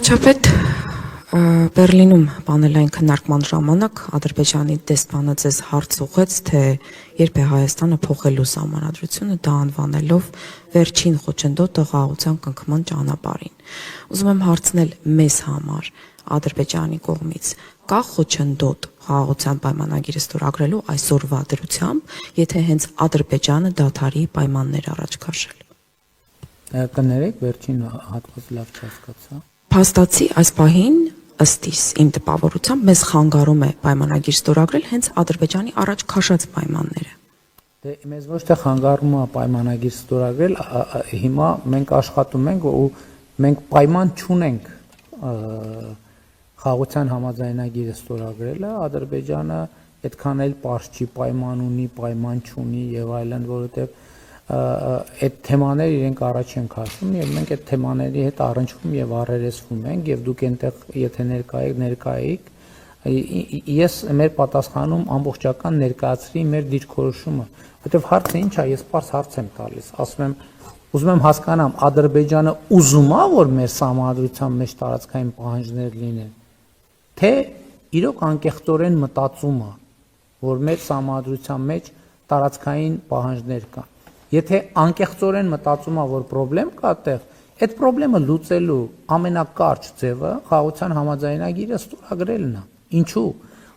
Վարչապետ, Բերլինում պանելային քննարկման ժամանակ Ադրբեջանի դեսպանը ձեզ հարց ուղղեց, թե երբ է Հայաստանը փոխելու սահմանադրությունը, դա անվանելով վերջին խոչընդոտը խաղաղության կնքման ճանապարհին։ Ուզում եմ հարցնել մեզ համար Ադրբեջանի կողմից կա խոչընդոտ խաղաղության պայմանագիրը ստորագրելու այսօրվա դրությամբ, եթե հենց Ադրբեջանը դադարի պայմաններ առաջ քաշել։ Կներեք, վերջին հատվածը լավ չհասկացա։ Փաստացի այս պահին ըստ իմ տպավորությամբ մեզ խանգարում է պայմանագիր ստորագրել հենց Ադրբեջանի առաջ քաշած պայմանները։ Դե մեզ ոչ թե խանգարում է պայմանագիր ստորագրել, հիմա մենք աշխատում ենք ու մենք պայման չունենք խաղաղության համաձայնագիրը ստորագրելը, Ադրբեջանը այդքան էլ պարզ չի, պայման ունի, պայման չունի եւ այլն, որովհետեւ այդ թեմաները իրենք առաջ են քաշում եւ մենք այդ թեմաների հետ առնչվում եւ առերեսվում ենք եւ դուք այնտեղ եթե ներկայեք ես մեր պատասխանում ամբողջական ներկայացրի մեր դիրքորոշումը, որովհետեւ հարցը ինչ է, ես պարզ հարց եմ տալիս, ասում եմ ուզում եմ հասկանամ Ադրբեջանը ուզում է որ մեր սահմանադրության մեջ տարածքային պահանջներ լինեն, թե իրոք անկեղծորեն մտածում է որ մեր սահմանադրության մեջ տարածքային պահանջներ կան։ Եթե անկեղծորեն մտածում է որ խնդրեմ կա այդտեղ, այդ խնդրեմը լուծելու ամենակարճ ձևը խաղաղության համաձայնագիրը ստորագրելն է։ Ինչու՞։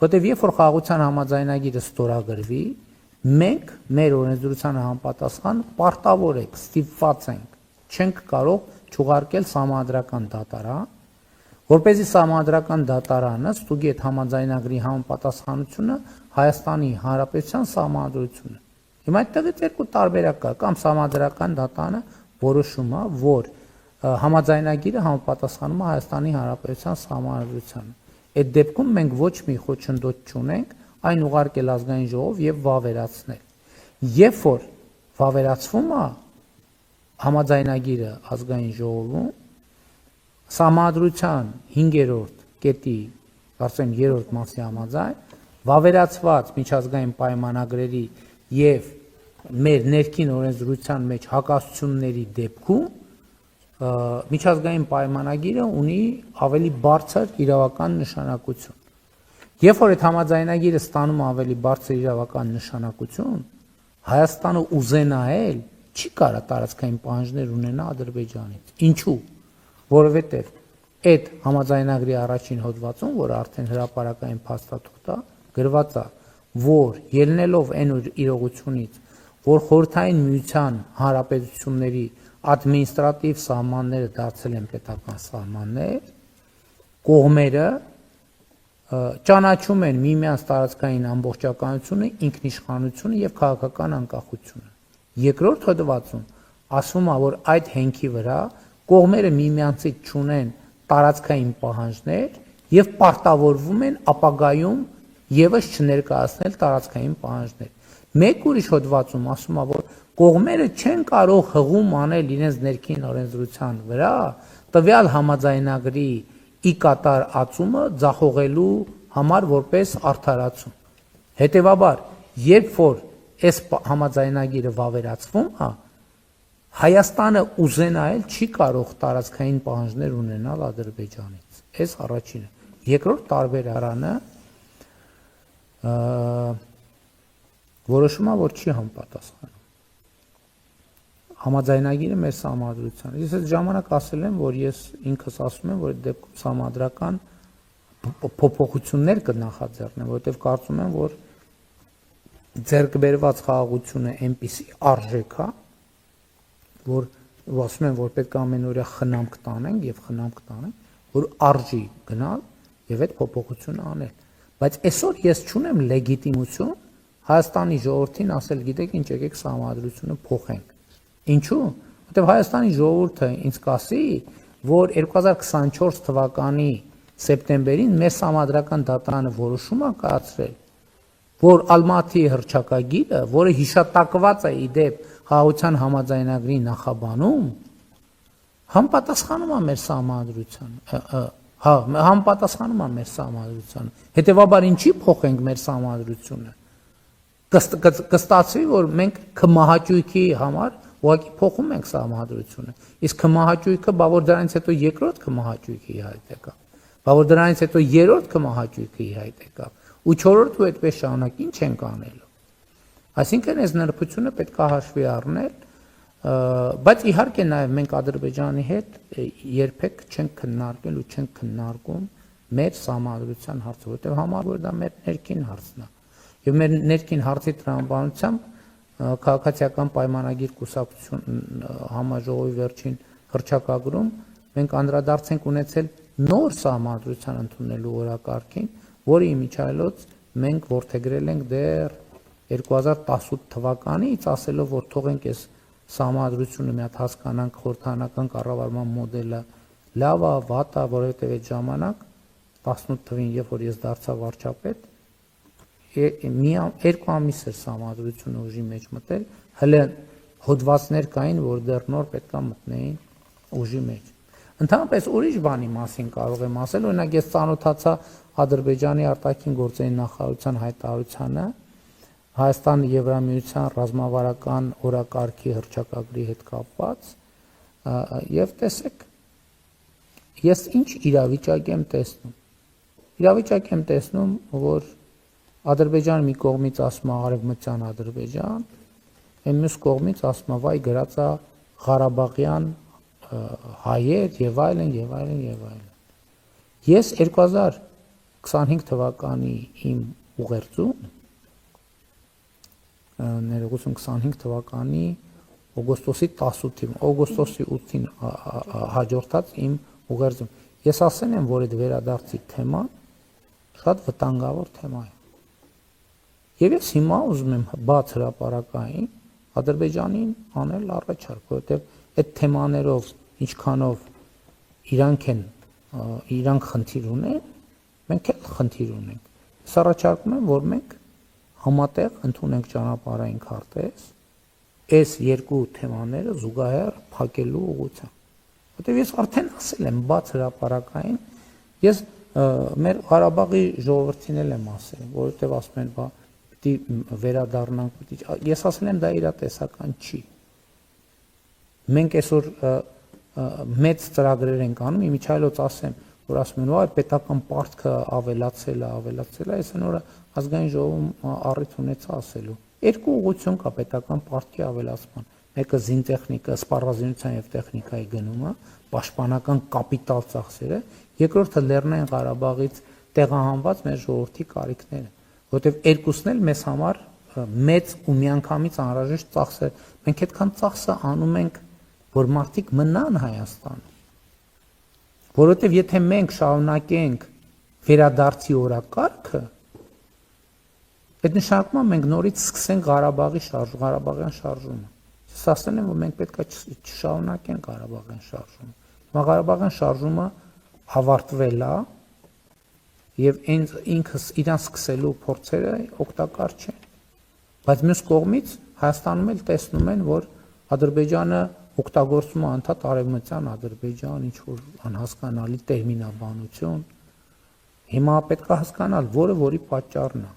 Որտեվ երբ որ խաղաղության համաձայնագիրը ստորագրվի, մենք մեր օրենսդրությանը համապատասխան պարտավոր ենք, ստիպված ենք, չենք կարող չուղարկել սահմանադրական դատարան, որպեսզի սահմանադրական դատարանը ստուգի այդ համաձայնագրի համապատասխանությունը Հայաստանի Հանրապետության սահմանադրությունը։ Հիմա այդտեղից երկու տարբերակ կա, կամ սահմանադրական դատարանը որոշում է, որ համաձայնագիրը համապատասխանում է Հայաստանի Հանրապետության սահմանադրությանը։ Այդ դեպքում մենք ոչ մի խոչընդոտ չունենք այն ուղարկել ազգային ժողով եւ վավերացնել։ Երբ որ վավերացվում է համաձայնագիրը ազգային ժողովում, սահմանադրության 5-րդ կետի, կարծեմ 3-րդ մասի համաձայն, վավերացված միջազգային պայմանագրերի եւ մեր ներքին օրենսդրության մեջ հակասությունների դեպքում միջազգային պայմանագիրը ունի ավելի բարձր իրավական նշանակություն։ Երբ որ այդ համաձայնագիրը ստանում ավելի բարձր իրավական նշանակություն, Հայաստանը ուզենայել չի կարա տարածքային պահանջներ ունենա Ադրբեջանից։ Ինչու՞։ Որովհետեւ այդ համաձայնագրի առաջին հոդվածում, որ արդեն հրապարակային փաստաթուղթ է, գրված է, որ ելնելով այն իրողությունից, որ խորհրդային միության հանրապետությունների ադմինիստրատիվ սահմանները դարձել են պետական սահմաններ, կողմերը ճանաչում են միմյանց տարածքային ամբողջականությունը, ինքնիշխանությունը եւ քաղաքական անկախությունը։ Երկրորդ հոդվածում ասվում է, որ այդ հենքի վրա կողմերը միմյանցից չունեն տարածքային պահանջներ եւ պարտավորվում են ապագայում եւս չներկայացնել տարածքային պահանջներ։ Մեկ ուրիշ հոդվածում ասում է, որ կողմերը չեն կարող հղում անել իրենց ներքին օրենսդրության վրա տվյալ համաձայնագրի ի կատար ածումը ձախողելու համար որպես արդարացում։ Հետևաբար, երբ որ այս համաձայնագիրը վավերացվում է, Հայաստանը ուզենայել չի կարող տարածքային պահանջներ ունենալ Ադրբեջանից։ Այս առաջինը։ Երկրորդ տարբերակը որոշումա որ չի համապատասխանում։ Համաձայնագիրը մեր սահմանադրությանը։ Ես այդ ժամանակ ասել եմ, որ ես ինքս ասում եմ, որ այդ դեպքում սահմանադրական փոփոխություններ կնախաձեռնեմ, որովհետև կարծում եմ, որ ձեռքբերված խաղաղությունը այնպիսի արժեք է, որ ասում եմ, որ պետք է ամենօրյա խնամք տանենք եւ խնամք տանենք, որ արժի գնալ եւ այդ փոփոխությունը անել։ Բայց այսօր ես չունեմ լեգիտիմություն Հայաստանի ժողովրդին ասել, գիտեք ինչ, եկեք սահմանադրությունը փոխենք։ Ինչու՞։ Որտեղ Հայաստանի ժողովուրդը ինձ կասի, որ 2024 թվականի սեպտեմբերին մեր սահմանադրական դատարանը որոշում է կայացրել, որ Ալմատի հռչակագիրը, որը հիշատակված է իդեպ խաղաղության համաձայնագրի նախաբանում, համապատասխանում է մեր սահմանադրությանը, համապատասխանում է մեր սահմանադրությանը։ Հետևաբար ինչի փոխենք մեր սահմանադրությունը։ Կստացվի, որ մենք քմահաճույքի համար ուղղակի փոխում ենք սահմանադրությունը։ Իսկ քմահաճույքը, բա որ դրանից հետո երկրորդ քմահաճույքը ի հայտ եկավ, բա որ դրանից հետո երրորդ քմահաճույքը ի հայտ եկավ, ու չորրորդը այդպես շարունակ ինչ ենք անելու։ Այսինքն այս նրբությունը պետք է հաշվի առնել, բայց իհարկե նաև մենք Ադրբեջանի հետ երբեք չենք քննարկել ու չենք քննարկում մեր սահմանադրության հարցը, որտեղ համար որ դա մեր ներքին հարցն է։ Եվ մեր ներքին հարցի տրամաբանությամբ քաղաքացիական պայմանագիր կուսակցություն համաժողովի վերջին հռչակագրում մենք անդրադարձ ենք ունեցել նոր սահմանադրության ընդունելու օրակարգին, որի միջայլոց մենք որդեգրել ենք դեռ 2018 թվականից, ասելով, որ թողենք այս սահմանադրությունը մի հատ հասկանանք խորհրդարանական կառավարման մոդելը լավ է, վատ է, որովհետև այդ ժամանակ 18 թվին, երբ որ ես դարձա վարչապետ, երկու ամիս էր սահմանադրությունը ուժի մեջ մտել, հələ հոդվածներ կային, որ դեռ նոր պետք է մտնեին ուժի մեջ։ Ընդհանրապես ուրիշ բանի մասին կարող եմ ասել, օրինակ ես ծանոթացա Ադրբեջանի արտաքին գործերի նախարարության հայտարարությանը Հայաստանի Եվրամիության ռազմավարական օրակարգի հռչակագրի հետ կապված, եւ տեսեք, ես ինչ իրավիճակ եմ տեսնում։ Իրավիճակ եմ տեսնում, որ Ադրբեջանը մի կողմից ասում է արևմտյան Ադրբեջան, այն մյուս կողմից ասում է վայ գրած է Ղարաբաղյան հայեր եւ այլն եւ այլն եւ այլն։ Ես 2025 թվականի իմ ուղերձում ներողություն 25 թվականի օգոստոսի 18-ին, օգոստոսի 8-ին հաջորդած իմ ուղերձում ես ասել եմ, որ այդ վերադարձի թեման շատ վտանգավոր թեմա է։ Եվ ես հիմա ուզում եմ բաց հրապարակային Ադրբեջանին անել առաջարկ, որովհետև այդ թեմաներով ինչքանով իրանք խնդիր ունեն, մենք էլ խնդիր ունենք։ Ես առաջարկում եմ, որ մենք համատեղ ընդունենք ճանապարհային քարտեզ, այս երկու թեմաները զուգահեռ փակելու ուղղությամբ։ Որտեւ ես արդեն ասել եմ բաց հրապարակային, ես մեր Ղարաբաղի ժողովրդին էլ եմ ասել, որովհետեւ ասում են, բա պիտի վերադառնանք, ես ասել եմ դա իրատեսական չի։ Մենք այսօր մեծ ծրագրեր ենք անում, իմիջայլոց ասեմ, որ ասում են, այ պետական պարտքը ավելացել է, այս նորը ազգային ժողովում առիթ ունեցա ասելու։ Երկու ուղղություն կա պետական պարտքի ավելացման։ Մեկը զինտեխնիկա, սպառազինության եւ տեխնիկայի գնումը, պաշտպանական կապիտալ ծախսերը, երկրորդը Լեռնային Ղարաբաղից տեղահանված մեր ժողովրդի կարիքները, որովհետեւ երկուսն էլ մեզ համար մեծ ու միանգամից անհրաժեշտ ծախս է։ Մենք այդքան ծախսը անում ենք, որ մարդիկ մնան Հայաստանում։ Որովհետեւ եթե մենք շարունակենք վերադարձի օրակարգը, այդ նշանակում է մենք նորից սկսենք Ղարաբաղյան շարժումը։ Ես ասել եմ, որ մենք պետք է չշարունակենք Ղարաբաղյան շարժումը։ Հիմա Ղարաբաղյան շարժումը ավարտվել է եւ ինքս իրան սկսելու փորձերը օգտակար չեն։ Բայց մյուս կողմից Հայաստանում էլ տեսնում են, որ Ադրբեջանը օգտագործում է անդադ արևմտյան Ադրբեջան, ինչ որ անհասկանալի տերմինաբանություն։ Հիմա պետք է հասկանալ, որի պատճառն է,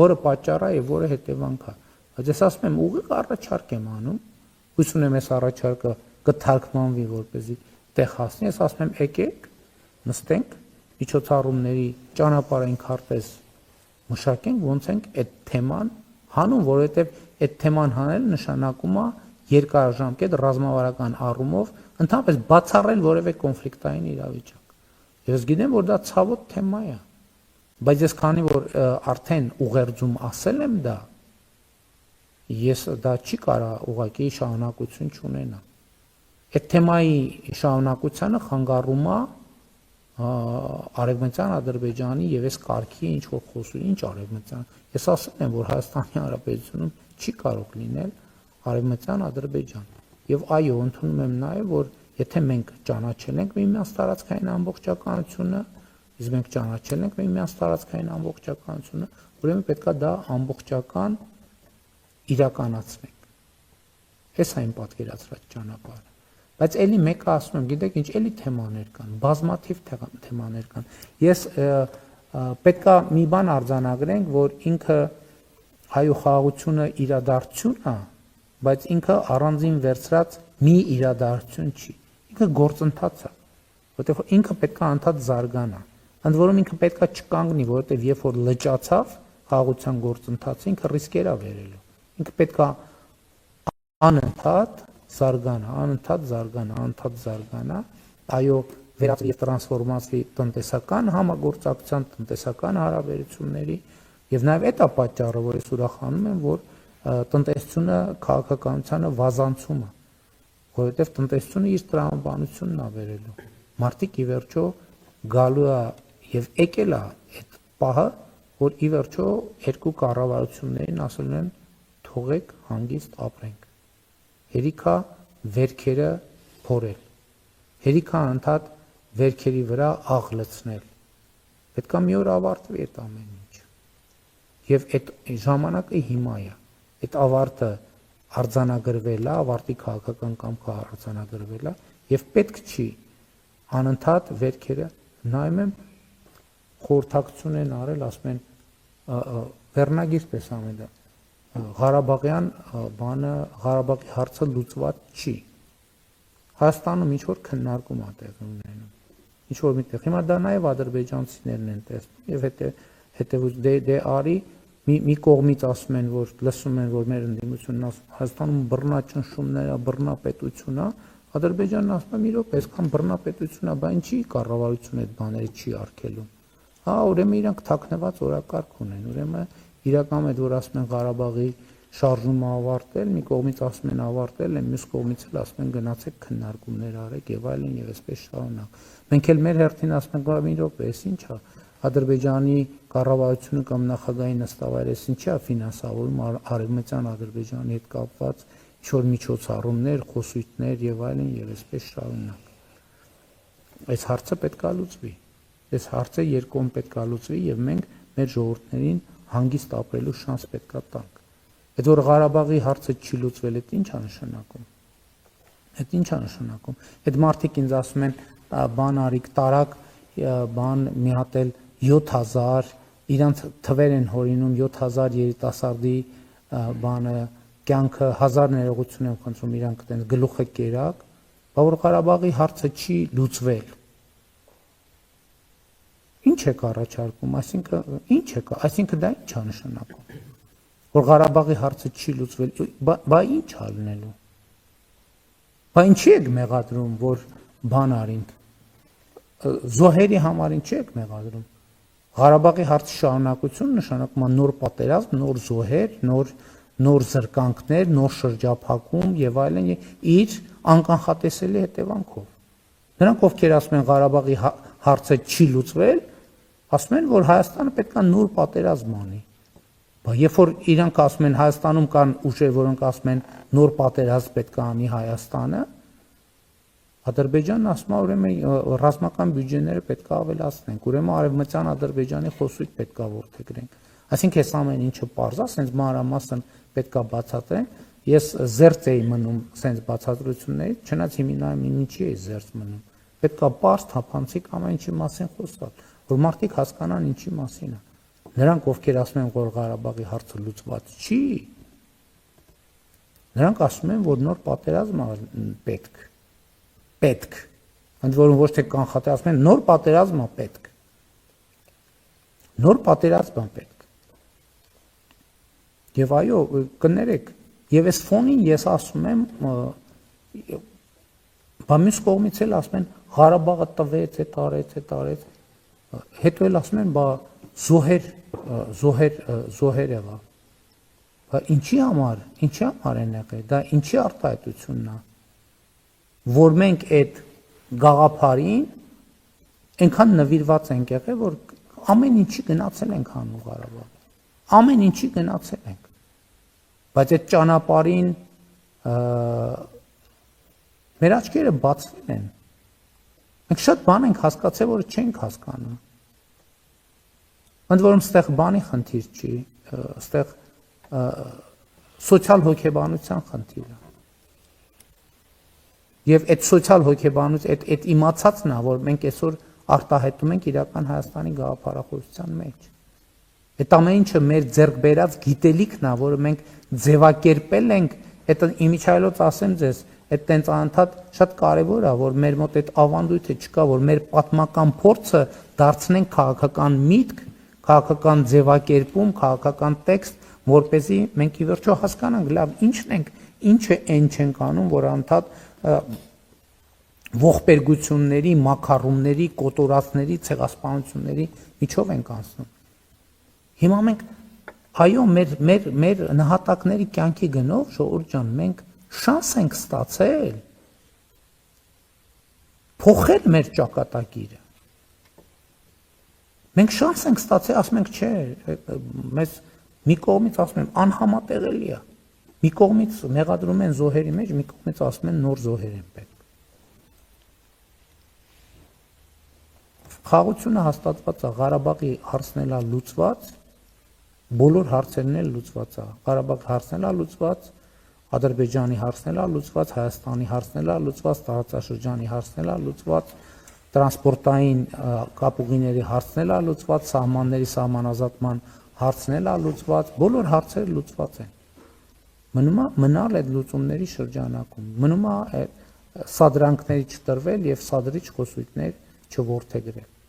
որը պատճառ է եւ որը հետևանք է։ Բայց ես ասում եմ, ուղիղ առաջարկ եմ անում, հույս ունեմ այս առաջարկը կթարգմանվի, որպեսզի տեղ հասնի, ես ասում եմ, եկեք, նստենք, միջոցառումների ճանապարհային քարտեզ մշակենք, ոնց ենք այդ թեման հանում, որովհետեւ այդ թեման հանելը նշանակում է երկարաժամկետ ռազմավարական առումով ընդհանրապես բացառել որևէ կոնֆլիկտային իրավիճակ։ Ես գիտեմ, որ դա ցավոտ թեմա է, բայց ես քանի որ արդեն ուղերձում ասել եմ դա, ես դա չի կարա ուղղակի շարունակություն չունենա։ Այդ թեմայի շարունակությանը խանգարում է արևմտյան Ադրբեջանի եւ այս կարգի ինչ որ խոսում, ինչ արևմտյան։ Ես ասել եմ, որ Հայաստանի Հանրապետությունում չի կարող լինել արևմտյան Ադրբեջան։ Եվ այո, ընդունում եմ նաեւ, որ եթե մենք ճանաչել ենք միմյանց տարածքային ամբողջականությունը, իսկ մենք ճանաչել ենք միմյանց տարածքային ամբողջականությունը, ուրեմն պետքա դա ամբողջական իրականացնենք։ Այս այն պատկերացրած ճանապարհը։ Բայց էլի մեկը ասում եմ, գիտեք ինչ, էլի թեմաներ կան, բազմաթիվ թեմաներ կան։ Ես պետքա մի բան արձանագրենք, որ ինքը հայ խաղաղությունը իրադարձություն է, բայց ինքը առանձին վերցրած մի իրադարձություն չի։ Ինքը գործընթաց է, որտեղ ինքը պետք է անդադ զարգանա։ Ընդ որում ինքը պետք է չկանգնի, որովհետև երբ որ լճացավ խաղաղության գործընթացը, ինքը ռիսկեր է վերելու։ Ինքը պետք է անընդհատ զարգանա, այո, վերածվի եւ տրանսֆորմացվի տնտեսական համագործակցության, տնտեսական հարաբերությունների եւ նաեւ այդ է պատճառը, որ ես ուրախանում եմ, որ տնտեսությունը քաղաքականությանը վազանցում է, որովհետեւ տնտեսությունը իր տրամաբանությունն է վերելու։ Մարդիկ ի վերջո գալու է եւ եկել է այդ պահը, որ ի վերջո երկու կառավարություններին ասել են թողեք հանգիստ ապրենք։ Հերիքա վերքերը փորել։ Հերիքա անդադ վերքերի վրա աղ լցնել։ Պետքա մի օր ավարտվի այդ ամեն ինչ։ Եվ այդ ժամանակը հիմա է։ Այդ ավարտը արձանագրվել է, ավարտի քաղաքական կամքը արձանագրվել է եւ պետք չի անընդհատ վերքերը նայում եմ խորհրդակցություն են արել, ասում են վերնագիր պես ամենը Ղարաբաղյան բանը Ղարաբաղի հարցը լուծված չի։ Հայաստանում ինչ որ քննարկում է տեղի ունենում։ Ինչ որ միտեղ։ Հիմա դա նաև ադրբեջանցիներն են տեսնում եւ հետեւուց դե արի մի կողմից ասում են, որ լսում են, որ մեր ընդդիմությունն Հայաստանում բռնաճնշումներ է, բռնապետություն է, Ադրբեջանն ասում է՝ մի րոպե, այսքան բռնապետություն է, բա ինչի կառավարությունը այդ բաները չի արգելում։ Հա, ուրեմն իրանք թաքնված օրակարգ ունեն, ուրեմն իրական է, որ ասում են Ղարաբաղի շարժումը ավարտել, մի կողմից ասում են ավարտել, մյուս կողմից էլ ասում են գնացեք քննարկումներ արեք եւ այլն եւ այսպես շարունակ։ Մենք էլ մեր հերթին ասում ենք, մի րոպե, էս ի՞նչ է։ Ադրբեջանի կառավարությունը կամ նախագահի նստավայրը ինչ է ֆինանսավորում արևմտյան Ադրբեջանի հետ կապված ինչ-որ միջոցառումներ, խոսույթներ եւ այլն եւ այսպես շարունակ։ Այս հարցը պետք է լուծվի։ Այս հարցը երկում պետք է լուծվի եւ մենք մեր ժողովուրդներին հանգիստ ապրելու շանս պետք է տանք։ Այդ որ Ղարաբաղի հարցը չի լուծվել, դա ի՞նչ է նշանակում։ Այդ ի՞նչ է նշանակում։ Այդ մարդիկ ինձ ասում են, բան արիք տարակ, բան մի հատ էլ 7000 իրանց թվեր են հորինում 7000 երիտասարդի բանը կյանքը 1000 ներողություն եմ խնդրում իրանք այդպես գլուխը կերակ, բայց որ Ղարաբաղի հարցը չի լուծվել։ Ինչ է առաջարկում, այսինքն դա ինչ է նշանակում։ Որ Ղարաբաղի հարցը չի լուծվել, բա ինչ է լինելու։ Բա ինչի եք մեղադրում, որ բան արինք։ Զոհերի համար ինչի եք մեղադրում։ Ղարաբաղի հարցի շարունակություն նշանակում է նոր պատերազմ, նոր զոհեր, նոր զրկանքներ, նոր շրջափակում եւ այլն իր անկանխատեսելի հետևանքով։ Նրանք ովքեր ասում են Ղարաբաղի հարցը չի լուծվել, ասում են, որ Հայաստանը պետք է նոր պատերազմ անի։ Բայց երբ որ իրանք ասում են Հայաստանում կան ուժեր, որոնք ասում են նոր պատերազմ պետք է անի Հայաստանը, Ադրբեջանն ասում է, ուրեմն ռազմական բյուջեները պետք է ավելացնենք, ուրեմն արևմտյան Ադրբեջանի խոսույթ պետք է որդեգրենք։ Այսինքն այս ամեն ինչը պարզ է, ասենց մանրամասն պետք է բացատրենք։ Ես զերծ էի մնում ասենց բացատրություններից, չնայած հիմա ինչի էի զերծ մնում։ Պետք է պարզ թափանցիկ ամեն ինչի մասին խոսալ, որ մարդիկ հասկանան ինչի մասին է։ Նրանք ովքեր ասում են, որ Ղարաբաղի հարցը լուծված չի, նրանք ասում են, որ նոր պատերազմ պետք։ Ընդ որում ոչ թե կանխատեսում ասում են նոր պատերազմ է պետք։ Նոր պատերազմ է պետք։ Եվ այո, կներեք, եւ այս ֆոնին ես ասում եմ, բա մյուս կողմից էլ ասում են Ղարաբաղը տվեց, այդ արեց, հետո էլ ասում են, բա զոհեր եղավ։ Բա ինչի համար են եղել, դա ինչի արտահայտությունն է, որ մենք այդ գաղափարին այնքան նվիրված ենք եղել, որ ամեն ինչի գնացել ենք հանուն Ղարաբաղի, ամեն ինչի գնացել ենք, բայց այդ ճանապարհին մեր աչքերը բացվել են, մենք շատ բան ենք հասկացել, որ չենք հասկանում։ Ընդ որում ստեղ բանի խնդիր չի, ստեղ սոցիալ հոգեբանության խնդիր է։ Եվ այդ սոցիալ հոգեբանություն, այդ իմացածն է, որ մենք այսօր արտահայտում ենք իրական Հայաստանի գաղափարախոսության մեջ։ Այդ ամեն ինչը մեր ձեռք բերած գիտելիքն է, որը մենք ձևակերպել ենք Այդ իմիջայլոց ասեմ ձեզ, այդ տենց անընդհատ շատ կարևոր է, որ մեր մոտ այդ ավանդույթը չկա, որ մեր պատմական փորձը դարձնենք քաղաքական միտք, քաղաքական ձևակերպում, քաղաքական տեքստ, որպեսզի մենք ի վերջո հասկանանք, լավ, ինչն ենք, ինչը այն չենք անում, որ անընդհատ ողբերգությունների, մակարումների, կոտորածների, ցեղասպանությունների միջով ենք անցնում։ Հիմա մենք այո, մեր նահատակների կյանքի գնով, ժողովուրդ ջան, մենք շանս ենք ստացել փոխել մեր ճակատագիրը։ Մենք շանս ենք ստացել, ասում ենք, չէ, մեզ մի կողմից ասում են անհամատեղելի է։ Մի կողմից մեղադրում են զոհերի մեջ, մի կողմից ասում են նոր զոհեր են պետք։ Խաղաղությունը հաստատված է, Ղարաբաղի հարցն էլ լուծված, բոլոր հարցերն էլ լուծված է։ Ղարաբաղի հարցն էլ լուծված, Ադրբեջանի հարցն էլ լուծված, Հայաստանի հարցն էլ լուծված, տարածաշրջանի հարցն էլ լուծված, տրանսպորտային կապուղիների հարցն էլ լուծված, սահմանների սահմանազատման հարցն էլ լուծված, բոլոր հարցերը լուծված են։ Մնում է մնալ այդ լուծումների շրջանակում, մնում է սադրանքների չտրվել եւ սադրիչ խոսույթներ չորթեգրել։